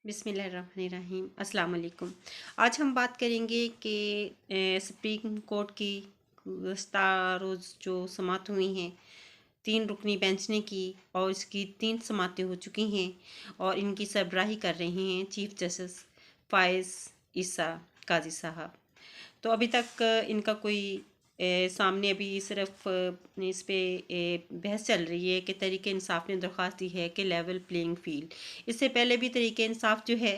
बिस्मिल्लाहिर्रहमानिर्रहीम अस्सलाम वालेकुम। आज हम बात करेंगे कि सुप्रीम कोर्ट की गुज़श्ता रोज़ जो समाअत हुई हैं 3 रुकनी बेंच ने की और इसकी 3 समाअतें हो चुकी हैं और इनकी सरबराही कर रहे हैं चीफ जस्टिस फ़ाइज़ ईसा काज़ी साहब। तो अभी तक इनका कोई सामने अभी सिर्फ इस पे बहस चल रही है कि तहरीक इंसाफ ने दरख्वास्त दी है कि लेवल प्लेइंग फील्ड। इससे पहले भी तहरीक इंसाफ जो है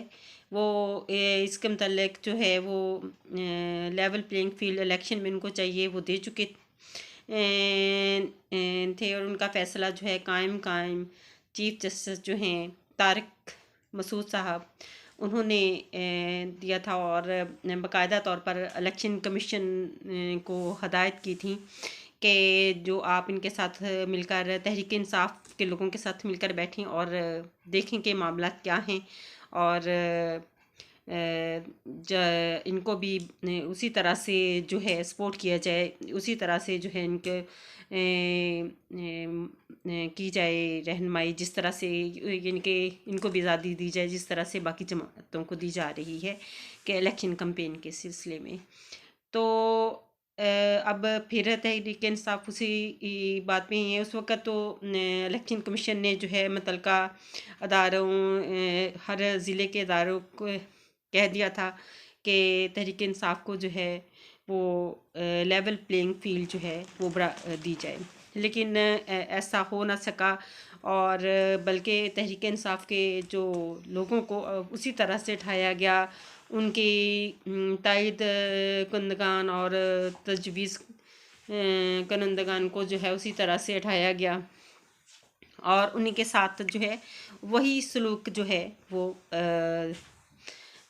वो इसके मतलब जो है वो लेवल प्लेइंग फील्ड इलेक्शन में उनको चाहिए वो दे चुके थे और उनका फ़ैसला जो है कायम चीफ जस्टिस जो हैं तारिक मसूद साहब उन्होंने दिया था और बाकायदा तौर पर इलेक्शन कमीशन को हदायत की थी कि जो आप इनके साथ मिलकर तहरीक इंसाफ के लोगों के साथ मिलकर बैठें और देखें कि मामला क्या हैं और इनको भी उसी तरह से जो है सपोर्ट किया जाए, उसी तरह से जो है इनके की जाए रहनुमाई, जिस तरह से इनको भी आज़ादी दी जाए जिस तरह से बाकी जमातों को दी जा रही है कि इलेक्शन कैंपेन के सिलसिले में। तो अब फिर तहरीक इंसाफ उसी बात पे ही है। उस वक़्त तो इलेक्शन कमीशन ने जो है मुतल्लिका अदारों हर ज़िले के अदारों को कह दिया था कि तहरीक इंसाफ को जो है वो लेवल प्लेइंग फील्ड जो है वो दी जाए, लेकिन ऐसा हो ना सका और बल्कि तहरीक इंसाफ के जो लोगों को उसी तरह से उठाया गया, उनकी तायद कुंदगान और तजवीज़ कुनंदगान को जो है उसी तरह से उठाया गया और उन्हीं के साथ जो है वही सलूक जो है वो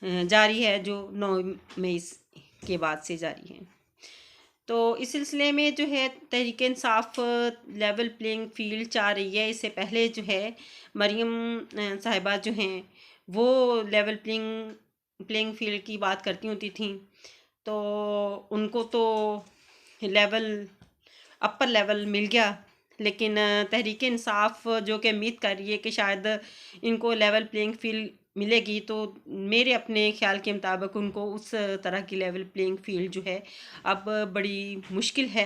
जारी है जो 9 मई के बाद से जारी है। तो इस सिलसिले में जो है Tehreek Insaf level playing field चाह रही है। इससे पहले जो है मरियम साहिबा जो हैं वो लेवल प्लेइंग फील्ड की बात करती होती थी, तो उनको तो लेवल अपर लेवल मिल गया, लेकिन तहरीक इंसाफ जो कि उम्मीद कर रही है कि शायद इनको लेवल प्लेइंग फील्ड मिलेगी, तो मेरे अपने ख्याल के मुताबिक उनको उस तरह की लेवल प्लेइंग फील्ड जो है अब बड़ी मुश्किल है,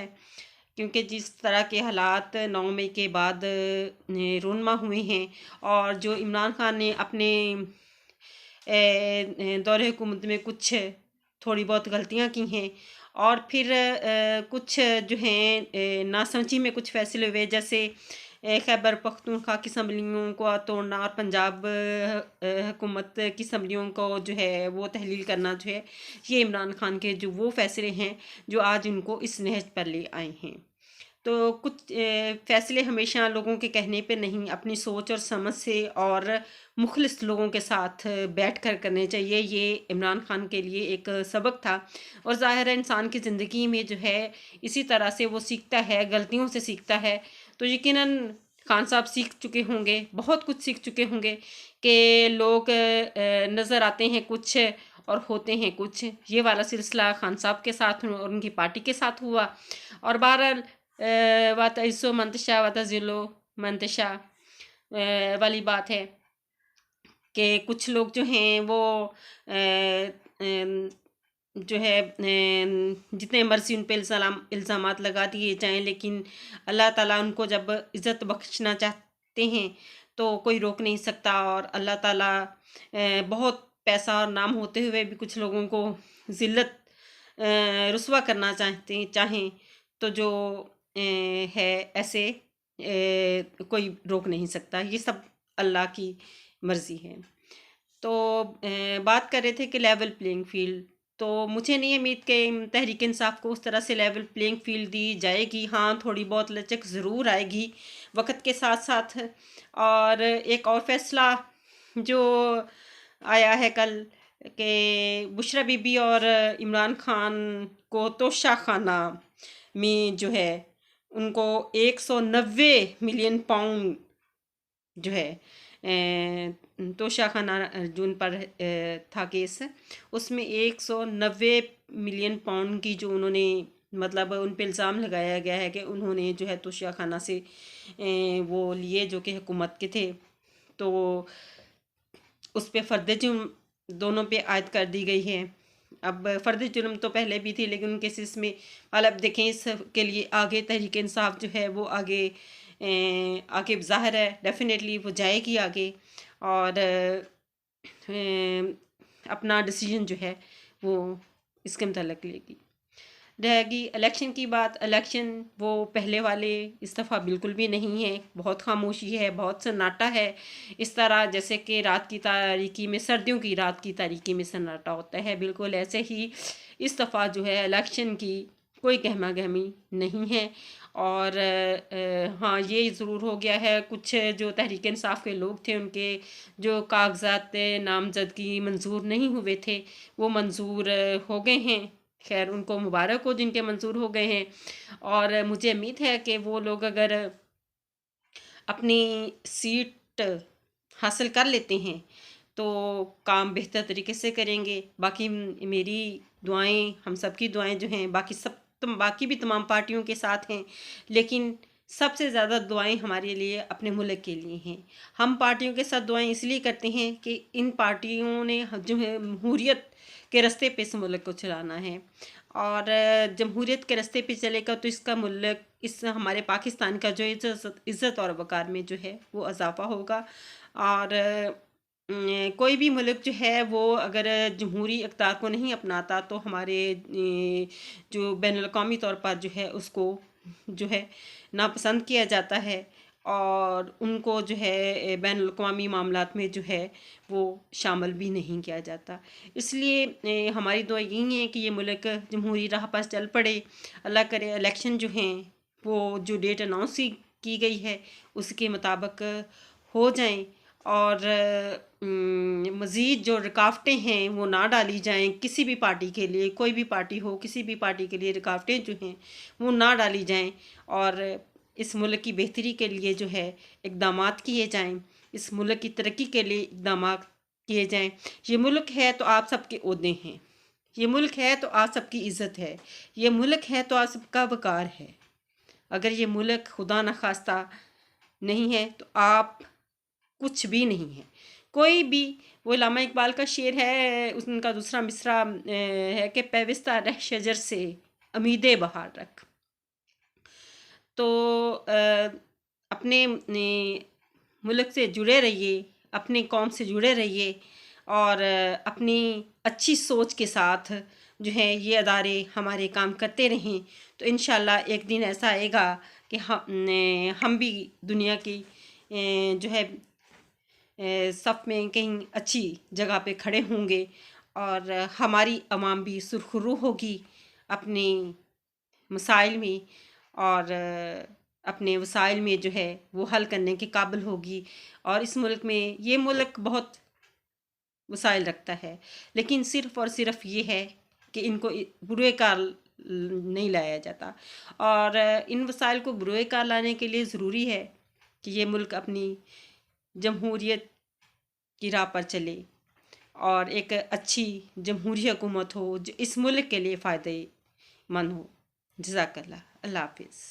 क्योंकि जिस तरह के हालात 9 मई के बाद रूनमा हुए हैं और जो इमरान खान ने अपने दौरे हुकूमत में कुछ थोड़ी बहुत गलतियां की हैं और फिर कुछ जो हैं नासमझी में कुछ फैसले हुए, जैसे खैबर पख्तूनख्वा की असम्बलियों को तोड़ना और पंजाब हुकूमत की असम्बलियों को जो है वो तहलील करना, जो है ये इमरान खान के जो वो फैसले हैं जो आज उनको इस नहज पर ले आए हैं। तो कुछ फ़ैसले हमेशा लोगों के कहने पे नहीं, अपनी सोच और समझ से और मुखलिस लोगों के साथ बैठ कर करने चाहिए। ये इमरान खान के लिए एक सबक था और ज़ाहिर है इंसान की ज़िंदगी में जो है इसी तरह से वो सीखता है, गलतियों से सीखता है। तो यकीनन खान साहब सीख चुके होंगे, बहुत कुछ सीख चुके होंगे कि लोग नज़र आते हैं कुछ और होते हैं कुछ। ये वाला सिलसिला खान साहब के साथ और उनकी पार्टी के साथ हुआ और बहरहाल वातइसो मंतशा वातजिलो मंतशा वाली बात है कि कुछ लोग जो हैं वो जो है जितने मर्जी उन पे इल्ज़ामात लगा दिए जाएं, लेकिन अल्लाह ताला उनको जब इज़्ज़त बख्शना चाहते हैं तो कोई रोक नहीं सकता। और अल्लाह ताला बहुत पैसा और नाम होते हुए भी कुछ लोगों को ज़िल्लत रुस्वा करना चाहें तो जो है ऐसे कोई रोक नहीं सकता। ये सब अल्लाह की मर्ज़ी है। तो बात कर रहे थे कि लेवल प्लेइंग फील्ड, तो मुझे नहीं उम्मीद कि तहरीक इंसाफ को उस तरह से लेवल प्लेइंग फील्ड दी जाएगी। हाँ, थोड़ी बहुत लचक ज़रूर आएगी वक्त के साथ साथ। और एक और फैसला जो आया है कल कि बुशरा बीबी और इमरान खान को तोशा खाना में जो है उनको 190 मिलियन पाउंड जो है तोशा खाना जो उन पर था केस, उसमें 190 मिलियन पाउंड की जो उन्होंने मतलब उन पे इल्ज़ाम लगाया गया है कि उन्होंने जो है तोशा खाना से वो लिए जो कि हुकूमत के थे। तो اس پہ فرد جرم دونوں پہ عائد کر دی گئی ہے۔ اب فرد جرم تو پہلے بھی تھی، لیکن ان کیسز میں اب دیکھیں اس کے لیے آگے تحریک انصاف جو ہے وہ آگے ظاہر ہے ڈیفینیٹلی وہ جائے گی آگے، اور اپنا ڈیسیجن جو ہے وہ اس کے متعلق لے گی۔ رہے گی الیکشن کی بات، الیکشن وہ پہلے والے اس دفعہ بالکل بھی نہیں ہے، بہت خاموشی ہے، بہت سناٹا ہے، اس طرح جیسے کہ رات کی تاریکی میں، سردیوں کی رات کی تاریکی میں سناٹا ہوتا ہے، بالکل ایسے ہی اس دفعہ جو ہے الیکشن کی کوئی گہما گہمی نہیں ہے۔ اور ہاں یہ ضرور ہو گیا ہے، کچھ جو تحریک انصاف کے لوگ تھے ان کے جو کاغذات نامزدگی منظور نہیں ہوئے تھے وہ منظور ہو گئے ہیں، خیر ان کو مبارک ہو جن کے منظور ہو گئے ہیں، اور مجھے امید ہے کہ وہ لوگ اگر اپنی سیٹ حاصل کر لیتے ہیں تو کام بہتر طریقے سے کریں گے۔ باقی میری دعائیں، ہم سب کی دعائیں جو ہیں باقی بھی تمام پارٹیوں کے ساتھ ہیں، لیکن سب سے زیادہ دعائیں ہمارے لیے اپنے ملک کے لیے ہیں۔ ہم پارٹیوں کے ساتھ دعائیں اس لیے کرتے ہیں کہ ان پارٹیوں نے جو ہے جمہوریت کے راستے پہ اس ملک کو چلانا ہے، اور جمہوریت کے راستے پہ چلے گا تو اس کا ملک، اس ہمارے پاکستان کا جو عزت اور وقار میں جو ہے وہ اضافہ ہوگا۔ اور کوئی بھی ملک جو ہے وہ اگر جمہوری اقدار کو نہیں اپناتا تو ہمارے جو بین الاقوامی طور پر جو ہے اس کو جو ہے ناپسند کیا جاتا ہے، اور ان کو جو ہے بین الاقوامی معاملات میں جو ہے وہ شامل بھی نہیں کیا جاتا۔ اس لیے ہماری دعا یہی ہے کہ یہ ملک جمہوری راہ پر چل پڑے، اللہ کرے الیکشن جو ہیں وہ جو ڈیٹ اناؤنس کی گئی ہے اس کے مطابق ہو جائیں، اور مزید جو رکاوٹیں ہیں وہ نہ ڈالی جائیں کسی بھی پارٹی کے لیے، کوئی بھی پارٹی ہو کسی بھی پارٹی کے لیے رکاوٹیں جو ہیں وہ نہ ڈالی جائیں، اور اس ملک کی بہتری کے لیے جو ہے اقدامات کیے جائیں، اس ملک کی ترقی کے لیے اقدامات کیے جائیں۔ یہ ملک ہے تو آپ سب کے عہدے ہیں، یہ ملک ہے تو آپ سب کی عزت ہے، یہ ملک ہے تو آپ سب کا وقار ہے۔ اگر یہ ملک خدا نخواستہ نہیں ہے تو آپ کچھ بھی نہیں ہے، کوئی بھی۔ وہ علامہ اقبال کا شعر ہے، ان کا دوسرا مصرع ہے کہ پیوستہ رہ شجر سے امید بہار رکھ۔ تو اپنے ملک سے جڑے رہیے، اپنی قوم سے جڑے رہیے، اور اپنی اچھی سوچ کے ساتھ جو ہے یہ ادارے ہمارے کام کرتے رہیں، تو انشاءاللہ ایک دن ایسا آئے گا کہ ہم بھی دنیا کی جو ہے صف میں کہیں اچھی جگہ پہ کھڑے ہوں گے، اور ہماری عوام بھی سرخرو ہوگی اپنے مسائل میں، اور اپنے وسائل میں جو ہے وہ حل کرنے کے قابل ہوگی۔ اور اس ملک میں، یہ ملک بہت وسائل رکھتا ہے، لیکن صرف اور صرف یہ ہے کہ ان کو بروئے کار نہیں لایا جاتا، اور ان وسائل کو بروئے کار لانے کے لیے ضروری ہے کہ یہ ملک اپنی جمہوریت کی راہ پر چلے، اور ایک اچھی جمہوری حکومت ہو جو اس ملک کے لیے فائدہ مند ہو۔ جزاک اللہ، اللہ حافظ۔